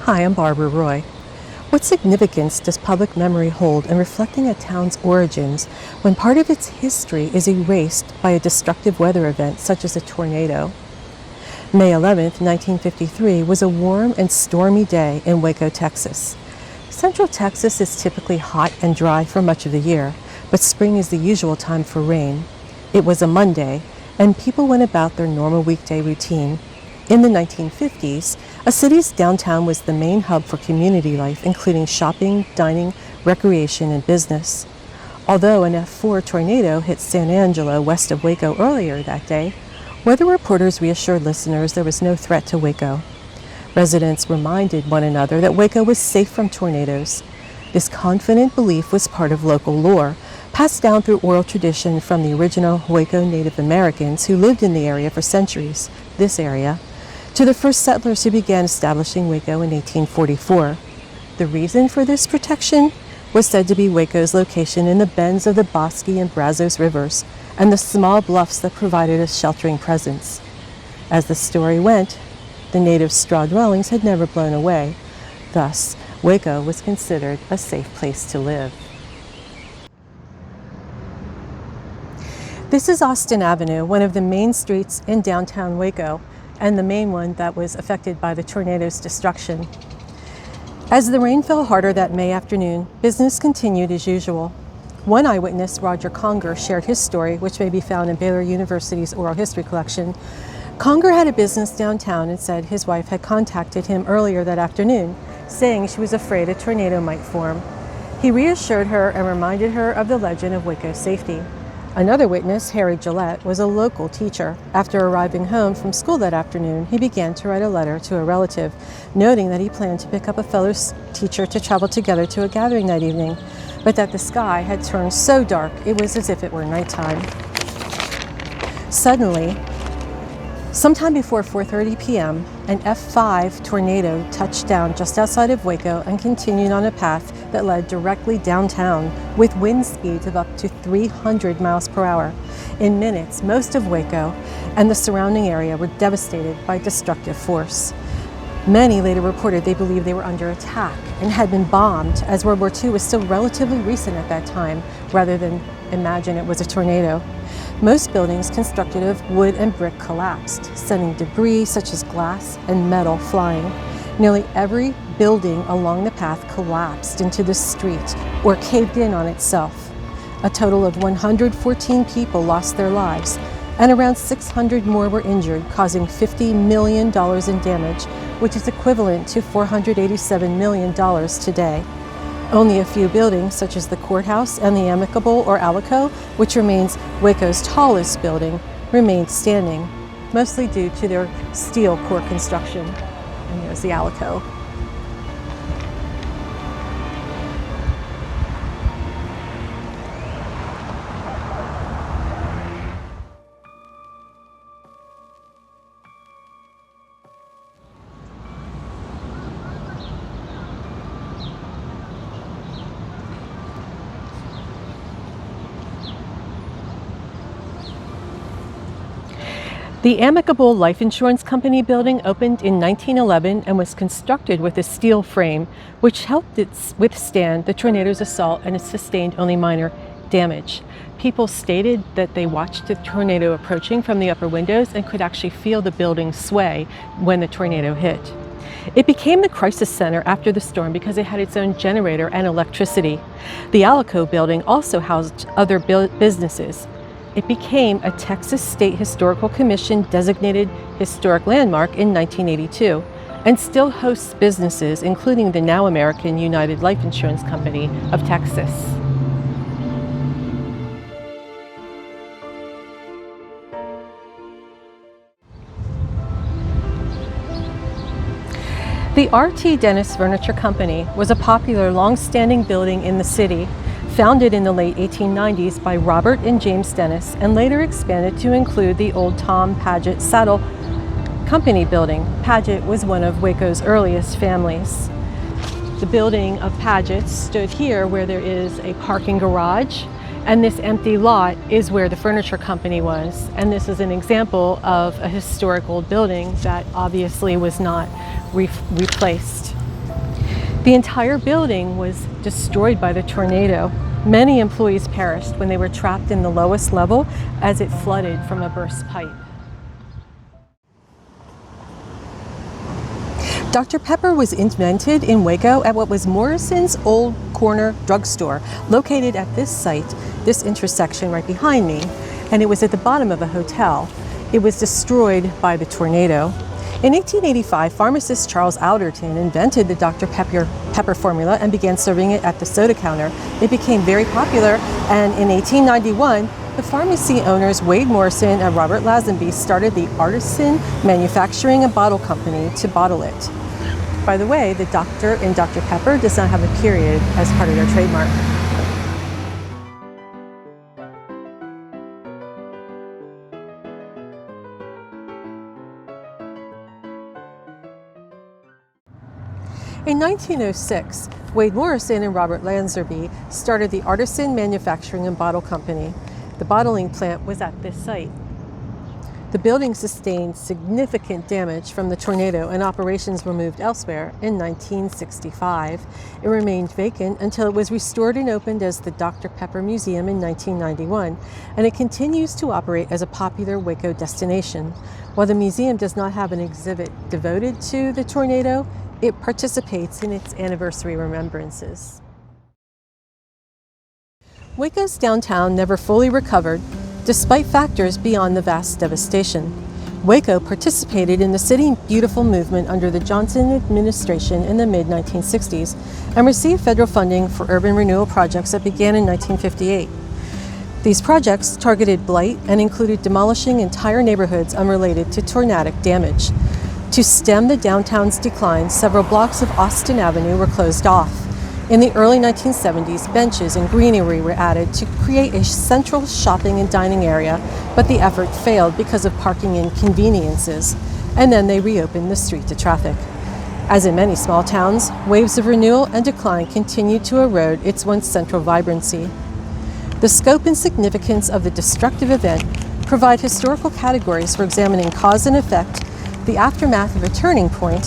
Hi, I'm Barbara Roy. What significance does public memory hold in reflecting a town's origins when part of its history is erased by a destructive weather event such as a tornado? May 11, 1953 was a warm and stormy day in Waco, Texas. Central Texas is typically hot and dry for much of the year, but spring is the usual time for rain. It was a Monday, and people went about their normal weekday routine. In the 1950s, a city's downtown was the main hub for community life, including shopping, dining, recreation, and business. Although an F4 tornado hit San Angelo west of Waco earlier that day, weather reporters reassured listeners there was no threat to Waco. Residents reminded one another that Waco was safe from tornadoes. This confident belief was part of local lore, passed down through oral tradition from the original Waco Native Americans who lived in the area for centuries, this area, to the first settlers who began establishing Waco in 1844. The reason for this protection was said to be Waco's location in the bends of the Bosque and Brazos rivers and the small bluffs that provided a sheltering presence. As the story went, the native straw dwellings had never blown away. Thus, Waco was considered a safe place to live. This is Austin Avenue, one of the main streets in downtown Waco, and the main one that was affected by the tornado's destruction. As the rain fell harder that May afternoon, business continued as usual. One eyewitness, Roger Conger, shared his story, which may be found in Baylor University's oral history collection. Conger had a business downtown and said his wife had contacted him earlier that afternoon, saying she was afraid a tornado might form. He reassured her and reminded her of the legend of Waco's safety. Another witness, Harry Gillette, was a local teacher. After arriving home from school that afternoon, he began to write a letter to a relative, noting that he planned to pick up a fellow teacher to travel together to a gathering that evening, but that the sky had turned so dark it was as if it were nighttime. Suddenly, sometime before 4:30 p.m., an F5 tornado touched down just outside of Waco and continued on a path that led directly downtown with wind speeds of up to 300 miles per hour. In minutes, most of Waco and the surrounding area were devastated by destructive force. Many later reported they believed they were under attack and had been bombed, as World War II was still relatively recent at that time, rather than imagine it was a tornado. Most buildings constructed of wood and brick collapsed, sending debris such as glass and metal flying. Nearly every building along the path collapsed into the street or caved in on itself. A total of 114 people lost their lives, and around 600 more were injured, causing $50 million in damage, which is equivalent to $487 million today. Only a few buildings, such as the courthouse and the Amicable or Alico, which remains Waco's tallest building, remained standing, mostly due to their steel core construction. And there's the Alico. The Amicable Life Insurance Company building opened in 1911 and was constructed with a steel frame, which helped it withstand the tornado's assault, and it sustained only minor damage. People stated that they watched the tornado approaching from the upper windows and could actually feel the building sway when the tornado hit. It became the crisis center after the storm because it had its own generator and electricity. The Alico building also housed other businesses. It became a Texas State Historical Commission designated historic landmark in 1982 and still hosts businesses, including the now American United Life Insurance Company of Texas. The R.T. Dennis Furniture Company was a popular long-standing building in the city, founded in the late 1890s by Robert and James Dennis, and later expanded to include the old Tom Paget Saddle Company building. Paget was one of Waco's earliest families. The building of Paget's stood here where there is a parking garage, and this empty lot is where the furniture company was. And this is an example of a historic old building that obviously was not replaced. The entire building was destroyed by the tornado. Many employees perished when they were trapped in the lowest level as it flooded from a burst pipe. Dr. Pepper was invented in Waco at what was Morrison's Old Corner drugstore, located at this site, this intersection right behind me, and it was at the bottom of a hotel. It was destroyed by the tornado. In 1885, pharmacist Charles Alderton invented the Dr. Pepper formula and began serving it at the soda counter. It became very popular, and in 1891, the pharmacy owners Wade Morrison and Robert Lazenby started the Artisan Manufacturing and Bottle Company to bottle it. By the way, the doctor in Dr. Pepper does not have a period as part of their trademark. In 1906, Wade Morrison and Robert Lazenby started the Artisan Manufacturing and Bottle Company. The bottling plant was at this site. The building sustained significant damage from the tornado and operations were moved elsewhere in 1965. It remained vacant until it was restored and opened as the Dr. Pepper Museum in 1991, and it continues to operate as a popular Waco destination. While the museum does not have an exhibit devoted to the tornado, it participates in its anniversary remembrances. Waco's downtown never fully recovered, despite factors beyond the vast devastation. Waco participated in the City Beautiful movement under the Johnson administration in the mid-1960s and received federal funding for urban renewal projects that began in 1958. These projects targeted blight and included demolishing entire neighborhoods unrelated to tornadic damage. To stem the downtown's decline, several blocks of Austin Avenue were closed off. In the early 1970s, benches and greenery were added to create a central shopping and dining area, but the effort failed because of parking inconveniences, and then they reopened the street to traffic. As in many small towns, waves of renewal and decline continued to erode its once central vibrancy. The scope and significance of the destructive event provide historical categories for examining cause and effect, the aftermath of a turning point,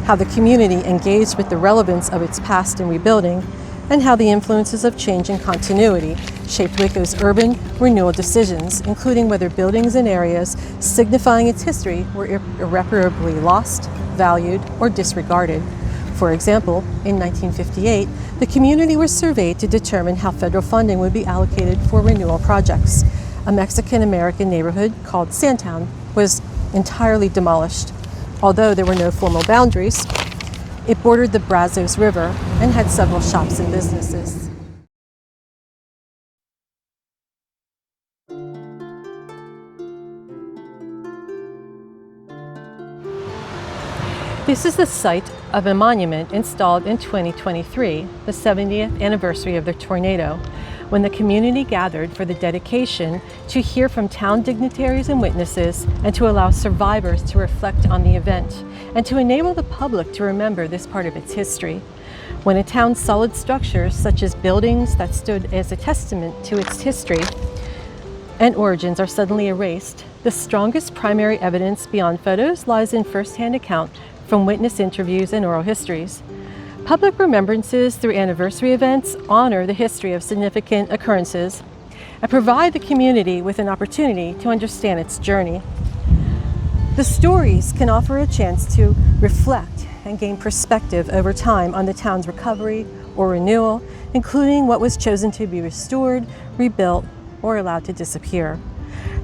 how the community engaged with the relevance of its past in rebuilding, and how the influences of change and continuity shaped Waco's urban renewal decisions, including whether buildings and areas signifying its history were irreparably lost, valued, or disregarded. For example, in 1958, the community was surveyed to determine how federal funding would be allocated for renewal projects. A Mexican-American neighborhood called Sandtown was entirely demolished. Although there were no formal boundaries, it bordered the Brazos River and had several shops and businesses. This is the site of a monument installed in 2023, the 70th anniversary of the tornado, when the community gathered for the dedication to hear from town dignitaries and witnesses and to allow survivors to reflect on the event and to enable the public to remember this part of its history. When a town's solid structures, such as buildings that stood as a testament to its history and origins, are suddenly erased, the strongest primary evidence beyond photos lies in first-hand account from witness interviews and oral histories. Public remembrances through anniversary events honor the history of significant occurrences and provide the community with an opportunity to understand its journey. The stories can offer a chance to reflect and gain perspective over time on the town's recovery or renewal, including what was chosen to be restored, rebuilt, or allowed to disappear.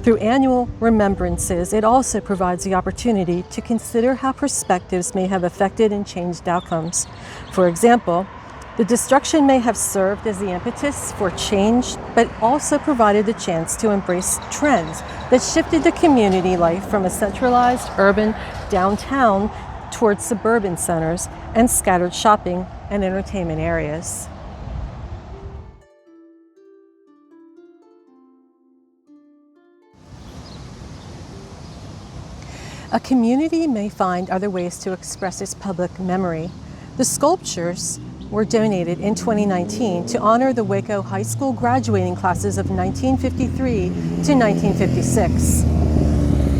Through annual remembrances, it also provides the opportunity to consider how perspectives may have affected and changed outcomes. For example, the destruction may have served as the impetus for change, but also provided the chance to embrace trends that shifted the community life from a centralized urban downtown towards suburban centers and scattered shopping and entertainment areas. A community may find other ways to express its public memory. The sculptures were donated in 2019 to honor the Waco High School graduating classes of 1953 to 1956.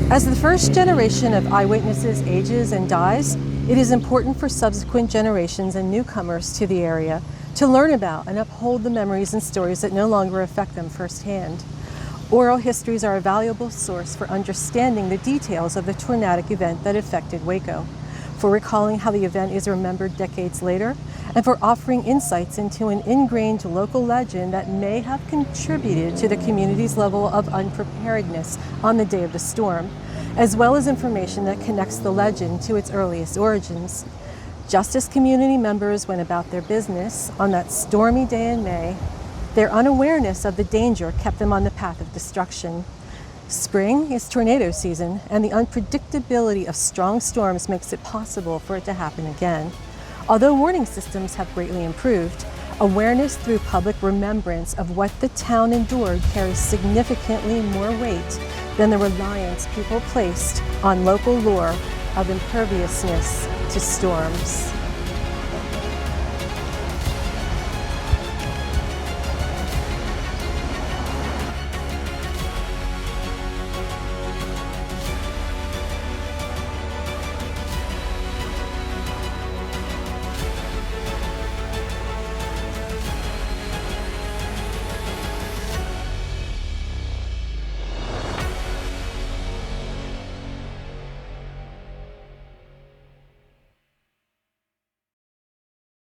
As the first generation of eyewitnesses ages and dies, It is important for subsequent generations and newcomers to the area to learn about and uphold the memories and stories that no longer affect them firsthand. Oral histories are a valuable source for understanding the details of the tornadic event that affected Waco, for recalling how the event is remembered decades later, and for offering insights into an ingrained local legend that may have contributed to the community's level of unpreparedness on the day of the storm, as well as information that connects the legend to its earliest origins. Just as community members went about their business on that stormy day in May, their unawareness of the danger kept them on the path of destruction. Spring is tornado season, and the unpredictability of strong storms makes it possible for it to happen again. Although warning systems have greatly improved, awareness through public remembrance of what the town endured carries significantly more weight than the reliance people placed on local lore of imperviousness to storms.